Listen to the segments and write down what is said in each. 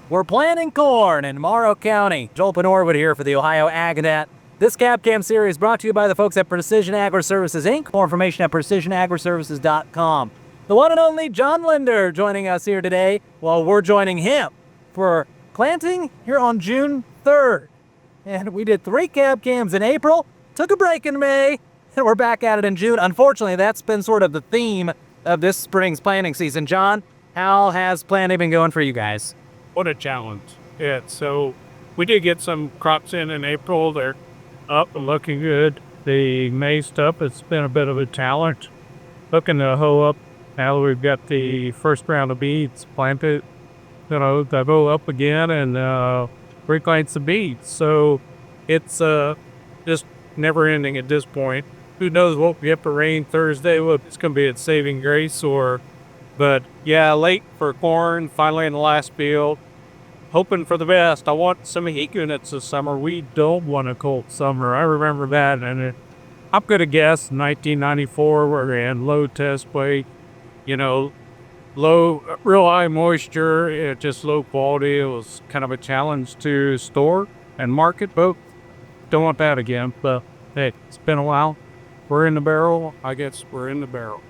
We're planting corn in Morrow County. Joel Penhorwood here for the Ohio AgNet. This Cab Cam series brought to you by the folks at Precision Agri-Services, Inc. More information at precisionagriservices.com. The one and only John Linder joining us here today, while we're joining him for planting here on June 3rd. And we did 3 Cab Cams in April, took a break in May, and we're back at it in June. Unfortunately, that's been sort of the theme of this spring's planting season. John, how has planting been going for you guys? What a challenge. Yeah, so we did get some crops in April. They're up and looking good. The May stuff, it's been a bit of a challenge. Looking to hoe up. Now we've got the first round of beets planted. They hoe up again and replant some beets. So it's just never ending at this point. Who knows what we get for rain Thursday? Well, it's going to be at saving grace but yeah, late for corn, finally in the last field. Hoping for the best. I want some heat units this summer. We don't want a cold summer. I remember that. And I'm going to guess 1994, we're in low test weight, low, real high moisture, just low quality. It was kind of a challenge to store and market, but don't want that again. But hey, it's been a while. We're in the barrel. I guess we're in the barrel.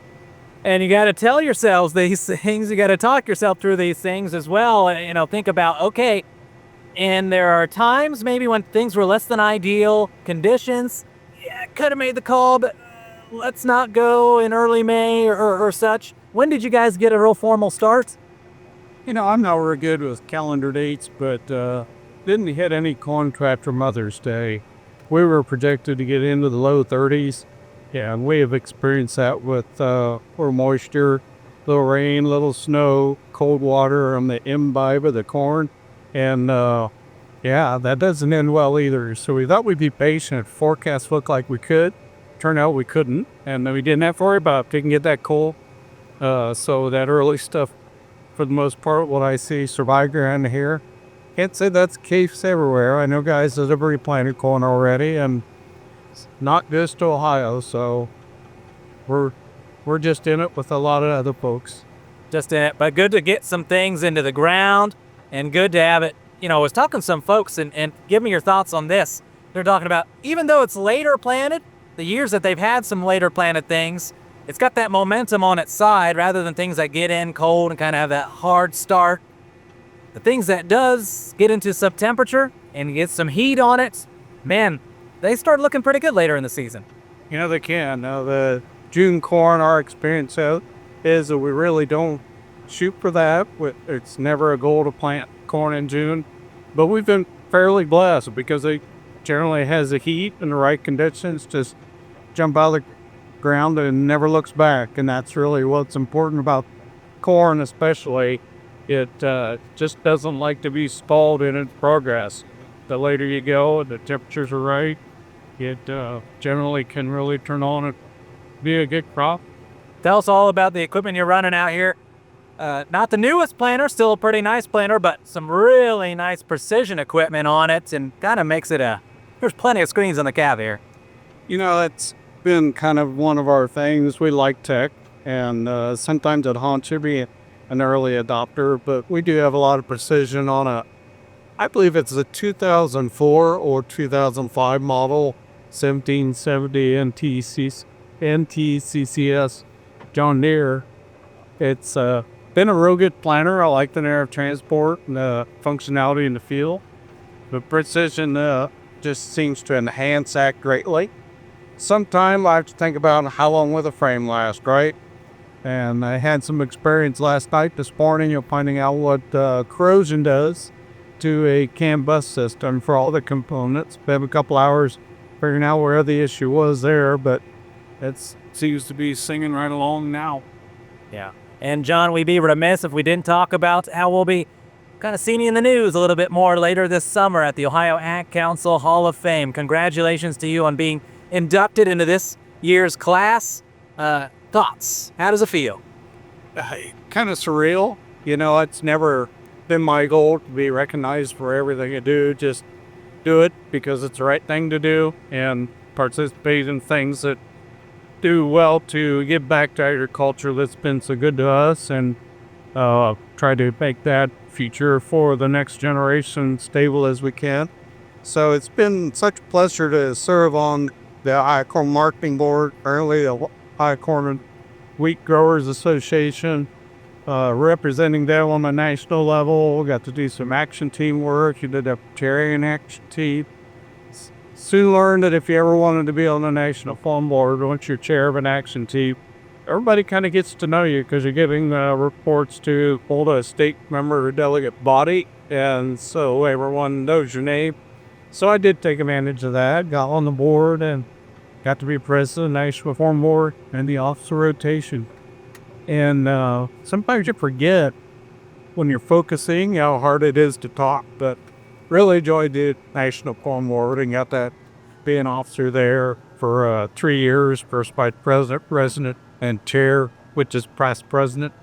And you got to tell yourselves these things. You got to talk yourself through these things as well. Think about, okay, and there are times maybe when things were less than ideal conditions. Yeah, could have made the call, but let's not go in early May or such. When did you guys get a real formal start? I'm not real good with calendar dates, but didn't hit any contract for Mother's Day. We were projected to get into the low 30s. Yeah, and we have experienced that with more moisture, little rain, little snow, cold water on the imbibe of the corn. And that doesn't end well either. So we thought we'd be patient. Forecasts looked like we could. Turned out we couldn't. And we didn't have to worry about it. Didn't get that cold. So that early stuff, for the most part, what I see survived around here. Can't say that's the case everywhere. I know guys that have replanted corn already, and not just Ohio, so we're just in it with a lot of other folks. Just in it, but good to get some things into the ground and good to have it. I was talking to some folks and give me your thoughts on this. They're talking about, even though it's later planted, the years that they've had some later planted things, it's got that momentum on its side rather than things that get in cold and kind of have that hard start. The things that does get into some temperature and get some heat on it, man, they start looking pretty good later in the season. They can. Now, the June corn, our experience is that we really don't shoot for that. It's never a goal to plant corn in June. But we've been fairly blessed because it generally has the heat and the right conditions. Just jump out of the ground and never looks back. And that's really what's important about corn especially. It just doesn't like to be stalled in its progress. The later you go and the temperatures are right, it generally can really turn on and be a good crop. Tell us all about the equipment you're running out here. Not the newest planter, still a pretty nice planter, but some really nice precision equipment on it and kind of makes it there's plenty of screens on the cab here. It's been kind of one of our things. We like tech, and sometimes it haunts you to be an early adopter, but we do have a lot of precision on I believe it's a 2004 or 2005 model 1770 NTCCS John Deere. It's been a real good planter. I like the narrow transport and the functionality in the field. The precision just seems to enhance that greatly. Sometime I have to think about how long will the frame last, right? And I had some experience last night, this morning, of finding out what corrosion does to a CAN bus system for all the components. We have a couple hours figuring out where the issue was there, but it seems to be singing right along now. Yeah. And John, we'd be remiss if we didn't talk about how we'll be kind of seeing you in the news a little bit more later this summer at the Ohio Ag Council Hall of Fame. Congratulations to you on being inducted into this year's class. Thoughts? How does it feel? Kind of surreal. It's never been my goal to be recognized for everything I do. Just do it because it's the right thing to do and participate in things that do well to give back to agriculture that's been so good to us, and try to make that future for the next generation stable as we can. So it's been such a pleasure to serve on the Iowa Corn Marketing Board, currently the Iowa Corn and Wheat Growers Association, representing them on the national level. Got to do some action team work. You did a Terry action team. Soon learned that if you ever wanted to be on the national farm board, once you're chair of an action team, everybody kind of gets to know you because you're giving reports to hold a state member or delegate body, and so everyone knows your name. So I did take advantage of that, got on the board, and got to be president of the National Farm Board and the officer rotation. And sometimes you forget when you're focusing how hard it is to talk, but really enjoyed the National Farm Board and got that being officer there for 3 years, first vice president, and chair, which is past president,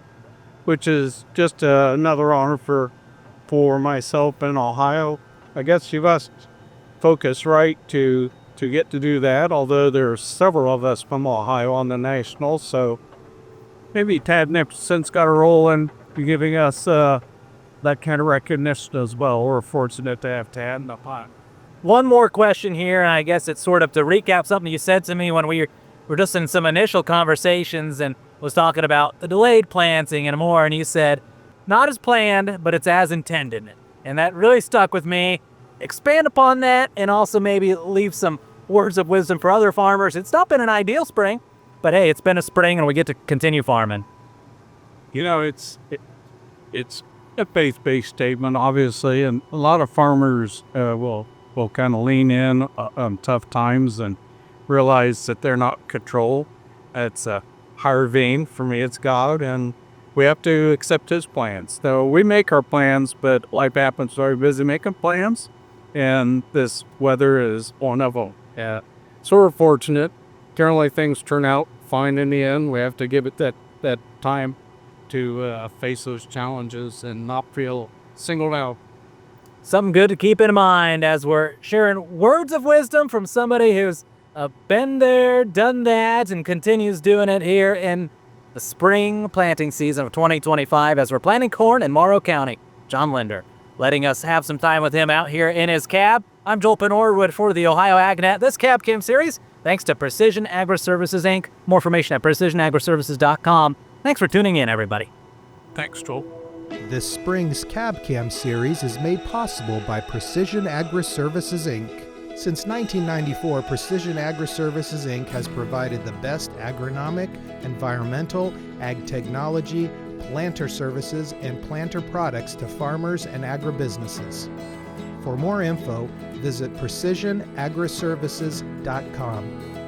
which is just another honor for myself in Ohio. I guess you must focus right to get to do that, although there's several of us from Ohio on the national, so maybe Tad Nipson's got a role in giving us that kind of recognition as well. We're fortunate to have Tad in the pot. One more question here, and I guess it's sort of to recap something you said to me when we were just in some initial conversations and was talking about the delayed planting and more, and you said, not as planned, but it's as intended. And that really stuck with me. Expand upon that and also maybe leave some words of wisdom for other farmers. It's not been an ideal spring, but hey, it's been a spring and we get to continue farming. You know, it's a faith-based statement, obviously, and a lot of farmers will kind of lean in on tough times and realize that they're not in control. It's a higher vein. For me, it's God, and we have to accept his plans. So we make our plans, but life happens, so we're busy making plans, and this weather is one of them. Yeah. So we're fortunate. Generally, things turn out fine in the end. We have to give it that time to face those challenges and not feel singled out. Something good to keep in mind as we're sharing words of wisdom from somebody who's been there, done that, and continues doing it here in the spring planting season of 2025 as we're planting corn in Morrow County. John Linder, letting us have some time with him out here in his cab. I'm Joel Penhorwood for the Ohio AgNet. This Cab Cam series, thanks to Precision Agri-Services, Inc. More information at precisionagriservices.com. Thanks for tuning in, everybody. Thanks, Joel. This spring's Cab Cam series is made possible by Precision Agri-Services, Inc. Since 1994, Precision Agri-Services, Inc. has provided the best agronomic, environmental, ag technology, planter services, and planter products to farmers and agribusinesses. For more info, visit precisionagriservices.com.